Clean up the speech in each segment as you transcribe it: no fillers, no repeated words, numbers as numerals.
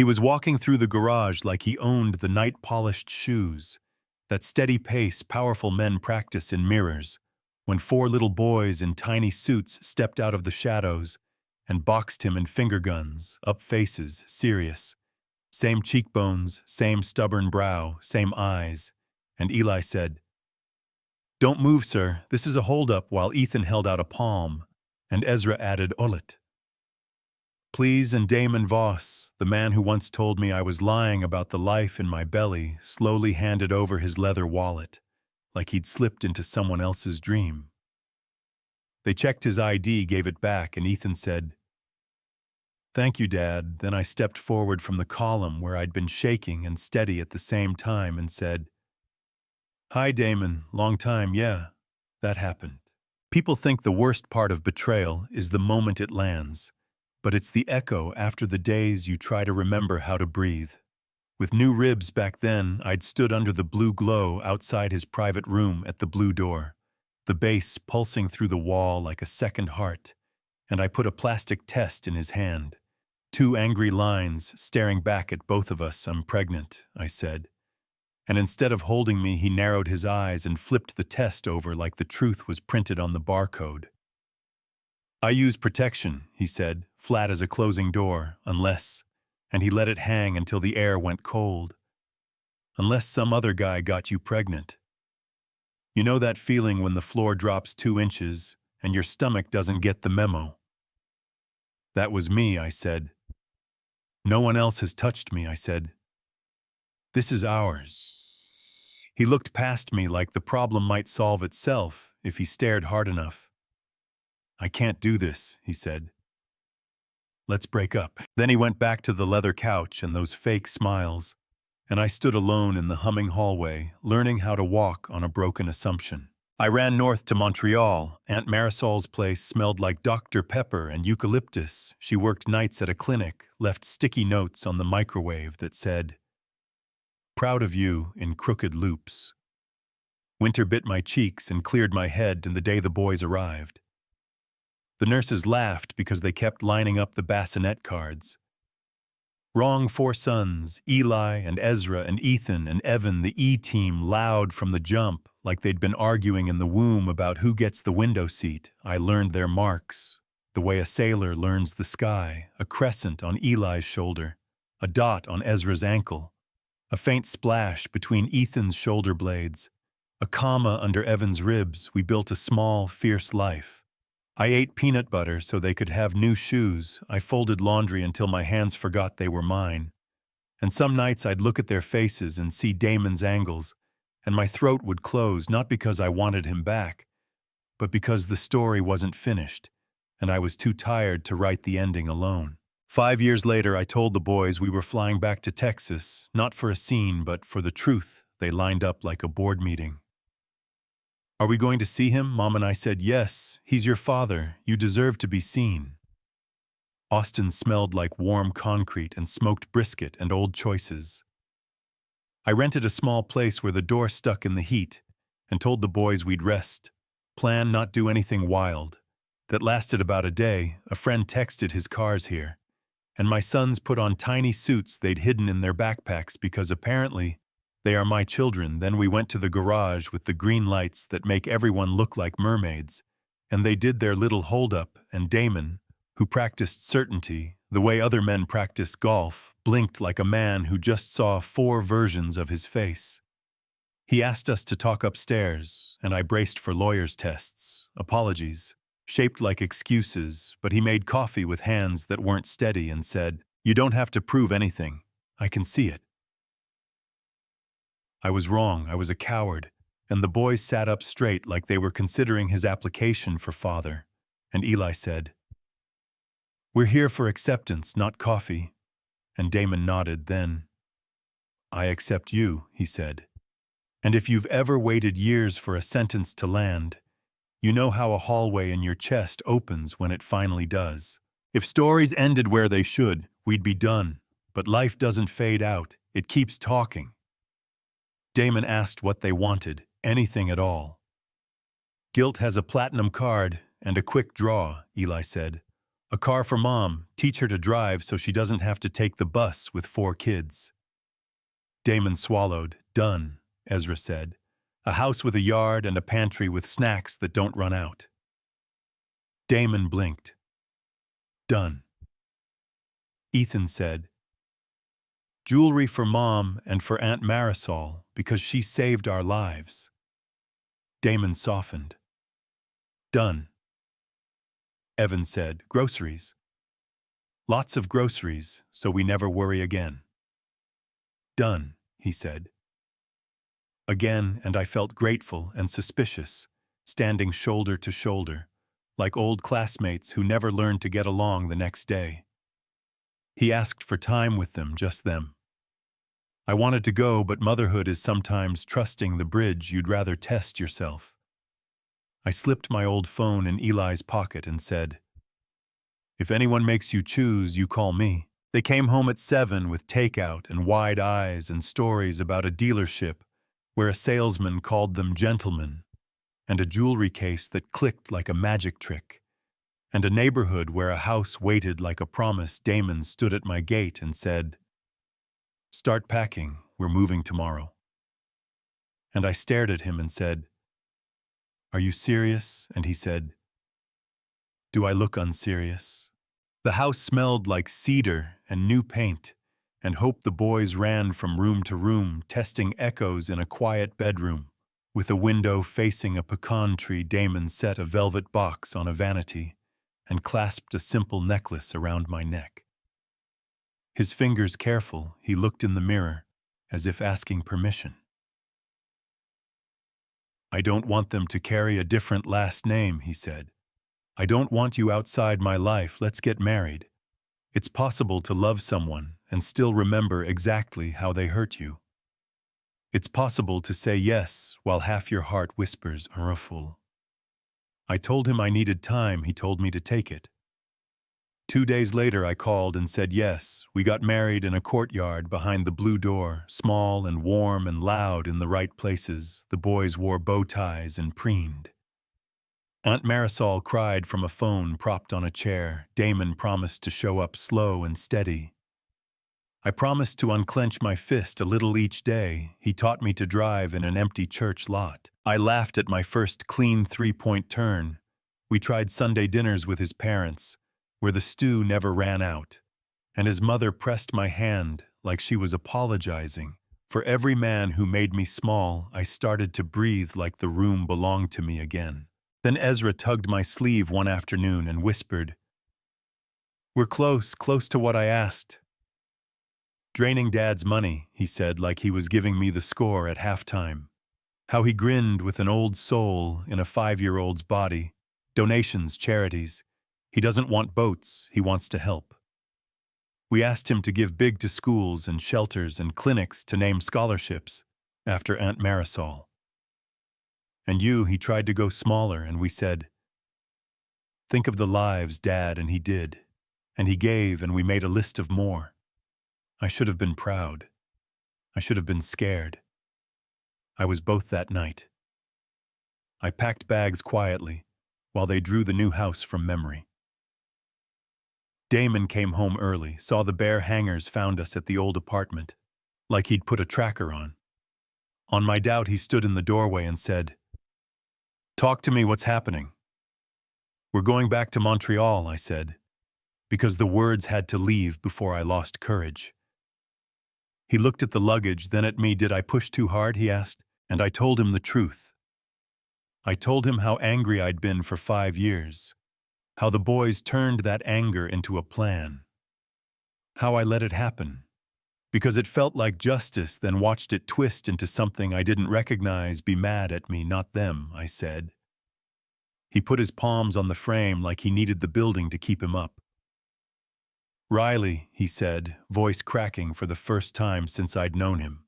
He was walking through the garage like he owned the night-polished shoes, that steady pace powerful men practice in mirrors, when four little boys in tiny suits stepped out of the shadows and boxed him in finger guns, up faces, serious. Same cheekbones, same stubborn brow, same eyes. And Eli said, "Don't move, sir. This is a hold-up," while Ethan held out a palm, and Ezra added, "Olet." Please, and Damon Voss, the man who once told me I was lying about the life in my belly, slowly handed over his leather wallet, like he'd slipped into someone else's dream. They checked his ID, gave it back, and Ethan said, "Thank you, Dad." Then I stepped forward from the column where I'd been shaking and steady at the same time and said, "Hi, Damon. Long time, yeah. That happened." People think the worst part of betrayal is the moment it lands, but it's the echo after the days you try to remember how to breathe. With new ribs back then, I'd stood under the blue glow outside his private room at the blue door, the bass pulsing through the wall like a second heart, and I put a plastic test in his hand. Two angry lines staring back at both of us. "I'm pregnant," I said. And instead of holding me, he narrowed his eyes and flipped the test over like the truth was printed on the barcode. "I use protection," he said, flat as a closing door, "unless," and he let it hang until the air went cold, "unless some other guy got you pregnant. You know that feeling when the floor drops 2 inches and your stomach doesn't get the memo?" "That was me," I said. "No one else has touched me," I said. "This is ours." He looked past me like the problem might solve itself if he stared hard enough. "I can't do this," he said. "Let's break up." Then he went back to the leather couch and those fake smiles, and I stood alone in the humming hallway, learning how to walk on a broken assumption. I ran north to Montreal. Aunt Marisol's place smelled like Dr. Pepper and eucalyptus. She worked nights at a clinic, left sticky notes on the microwave that said, "Proud of you," in crooked loops. Winter bit my cheeks and cleared my head in the day the boys arrived. The nurses laughed because they kept lining up the bassinet cards. Wrong 4 sons, Eli and Ezra and Ethan and Evan, the E-team, loud from the jump, like they'd been arguing in the womb about who gets the window seat. I learned their marks, the way a sailor learns the sky, a crescent on Eli's shoulder, a dot on Ezra's ankle, a faint splash between Ethan's shoulder blades, a comma under Evan's ribs. We built a small, fierce life. I ate peanut butter so they could have new shoes. I folded laundry until my hands forgot they were mine. And some nights I'd look at their faces and see Damon's angles, and my throat would close, not because I wanted him back, but because the story wasn't finished, and I was too tired to write the ending alone. 5 years later, I told the boys we were flying back to Texas, not for a scene, but for the truth. They lined up like a board meeting. "Are we going to see him?" Mom and I said, "Yes, he's your father. You deserve to be seen." Austin smelled like warm concrete and smoked brisket and old choices. I rented a small place where the door stuck in the heat and told the boys we'd rest, plan not do anything wild. That lasted about a day. A friend texted his car's here, and my sons put on tiny suits they'd hidden in their backpacks because apparently they are my children. Then we went to the garage with the green lights that make everyone look like mermaids, and they did their little hold-up, and Damon, who practiced certainty, the way other men practice golf, blinked like a man who just saw 4 versions of his face. He asked us to talk upstairs, and I braced for lawyer's tests, apologies, shaped like excuses, but he made coffee with hands that weren't steady and said, "You don't have to prove anything. I can see it." I was wrong. I was a coward, and the boys sat up straight like they were considering his application for father, and Eli said, "We're here for acceptance, not coffee," and Damon nodded. Then, "I accept you," he said. And if you've ever waited years for a sentence to land, you know how a hallway in your chest opens when it finally does. If stories ended where they should, we'd be done, but life doesn't fade out, it keeps talking. Damon asked what they wanted, anything at all. "Guilt has a platinum card and a quick draw," Eli said. A car for Mom. Teach her to drive so she doesn't have to take the bus with 4 kids. Damon swallowed. Done, Ezra said. A house with a yard and a pantry with snacks that don't run out. Damon blinked. Done. Ethan said, jewelry for Mom and for Aunt Marisol because she saved our lives. Damon softened. Done. Evan said, groceries. Lots of groceries, so we never worry again. Done, he said. Again, and I felt grateful and suspicious, standing shoulder to shoulder, like old classmates who never learned to get along the next day. He asked for time with them, just them. I wanted to go, but motherhood is sometimes trusting the bridge you'd rather test yourself. I slipped my old phone in Eli's pocket and said, if anyone makes you choose, you call me. They came home at 7 with takeout and wide eyes and stories about a dealership where a salesman called them gentlemen, and a jewelry case that clicked like a magic trick, and a neighborhood where a house waited like a promise. Damon stood at my gate and said, start packing, we're moving tomorrow. And I stared at him and said, are you serious? And he said, do I look unserious? The house smelled like cedar and new paint, and Hope the boys ran from room to room, testing echoes in a quiet bedroom. With a window facing a pecan tree, Damon set a velvet box on a vanity and clasped a simple necklace around my neck. His fingers careful, he looked in the mirror, as if asking permission. I don't want them to carry a different last name, he said. I don't want you outside my life, let's get married. It's possible to love someone and still remember exactly how they hurt you. It's possible to say yes while half your heart whispers, a fool. I told him I needed time, he told me to take it. 2 days later I called and said yes. We got married in a courtyard behind the blue door, small and warm and loud in the right places. The boys wore bow ties and preened. Aunt Marisol cried from a phone propped on a chair. Damon promised to show up slow and steady. I promised to unclench my fist a little each day. He taught me to drive in an empty church lot. I laughed at my first clean 3-point turn. We tried Sunday dinners with his parents, where the stew never ran out, and his mother pressed my hand like she was apologizing. For every man who made me small, I started to breathe like the room belonged to me again. Then Ezra tugged my sleeve one afternoon and whispered, we're close to what I asked. Draining Dad's money, he said, like he was giving me the score at halftime. How he grinned with an old soul in a 5-year-old's body. Donations, charities. He doesn't want boats, he wants to help. We asked him to give big to schools and shelters and clinics, to name scholarships after Aunt Marisol. And he tried to go smaller, and we said, think of the lives, Dad, and he did. And he gave, and we made a list of more. I should have been proud. I should have been scared. I was both that night. I packed bags quietly while they drew the new house from memory. Damon came home early, saw the bare hangers, found us at the old apartment, like he'd put a tracker on. On my doubt, he stood in the doorway and said, talk to me, what's happening? We're going back to Montreal, I said, because the words had to leave before I lost courage. He looked at the luggage, then at me. Did I push too hard, he asked, and I told him the truth. I told him how angry I'd been for 5 years, how the boys turned that anger into a plan, how I let it happen, because it felt like justice, then watched it twist into something I didn't recognize. Be mad at me, not them, I said. He put his palms on the frame like he needed the building to keep him up. Riley, he said, voice cracking for the first time since I'd known him.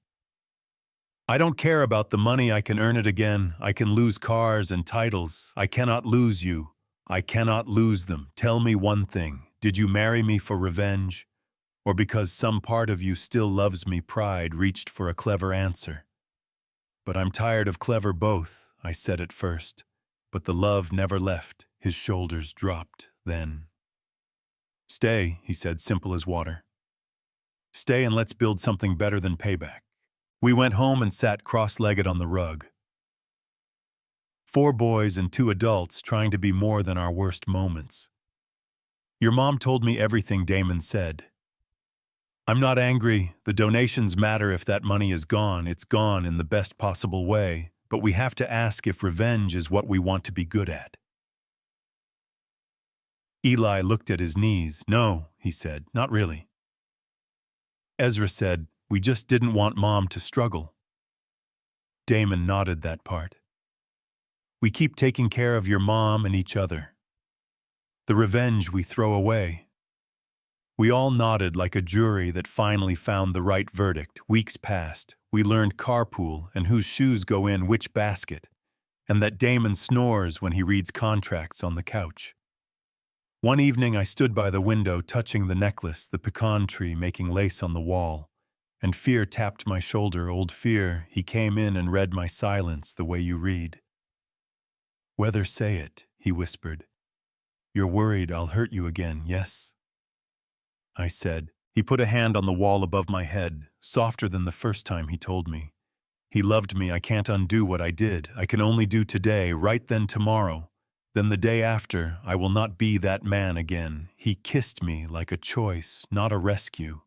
I don't care about the money, I can earn it again. I can lose cars and titles. I cannot lose you. I cannot lose them. Tell me one thing. Did you marry me for revenge? Or because some part of you still loves me? Pride reached for a clever answer. But I'm tired of clever both, I said at first. But the love never left. His shoulders dropped then. Stay, he said, simple as water. Stay and let's build something better than payback. We went home and sat cross-legged on the rug. 4 boys and 2 adults trying to be more than our worst moments. Your mom told me everything Damon said. I'm not angry. The donations matter. If that money is gone, it's gone in the best possible way. But we have to ask if revenge is what we want to be good at. Eli looked at his knees. No, he said, not really. Ezra said, we just didn't want Mom to struggle. Damon nodded that part. We keep taking care of your mom and each other. The revenge we throw away. We all nodded like a jury that finally found the right verdict. Weeks passed. We learned carpool and whose shoes go in which basket, and that Damon snores when he reads contracts on the couch. One evening I stood by the window touching the necklace, the pecan tree making lace on the wall, and fear tapped my shoulder. Old fear, he came in and read my silence the way you read. Weather say it, he whispered. You're worried I'll hurt you again, yes? I said. He put a hand on the wall above my head, softer than the first time he told me. He loved me. I can't undo what I did. I can only do today, right then tomorrow. Then the day after, I will not be that man again. He kissed me like a choice, not a rescue.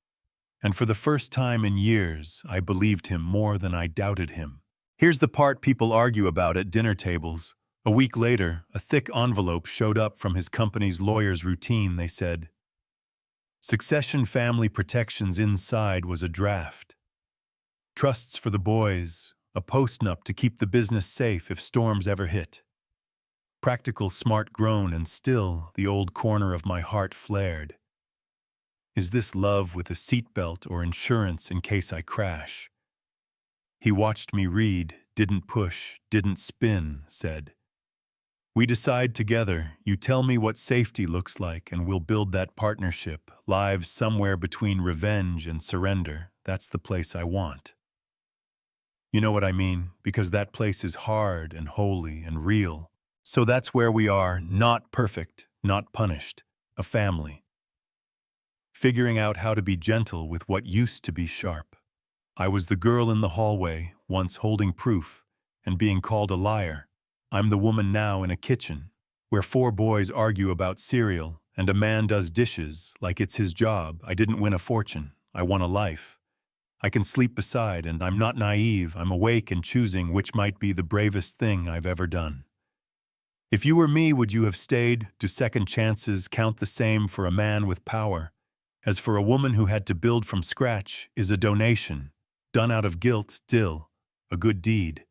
And for the first time in years, I believed him more than I doubted him. Here's the part people argue about at dinner tables. A week later, a thick envelope showed up from his company's lawyer's routine. They said, Succession Family Protections. Inside was a draft. Trusts for the boys, a postnup to keep the business safe if storms ever hit. Practical, smart groan, and still the old corner of my heart flared. Is this love with a seatbelt or insurance in case I crash? He watched me read, didn't push, didn't spin, said, We decide together. You tell me what safety looks like and we'll build that partnership, lives somewhere between revenge and surrender. That's the place I want. You know what I mean? Because that place is hard and holy and real. So that's where we are, not perfect, not punished, a family. Figuring out how to be gentle with what used to be sharp. I was the girl in the hallway, once holding proof, and being called a liar. I'm the woman now in a kitchen, where 4 boys argue about cereal, and a man does dishes like it's his job. I didn't win a fortune, I won a life. I can sleep beside, and I'm not naive. I'm awake and choosing which might be the bravest thing I've ever done. If you were me, would you have stayed? Do second chances count the same for a man with power as for a woman who had to build from scratch? Is a donation, done out of guilt, still a good deed?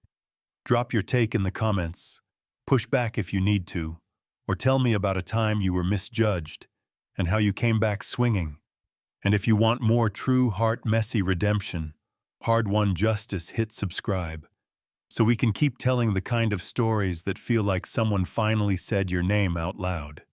Drop your take in the comments, push back if you need to, or tell me about a time you were misjudged and how you came back swinging. And if you want more true heart messy redemption, hard-won justice, hit subscribe, so we can keep telling the kind of stories that feel like someone finally said your name out loud.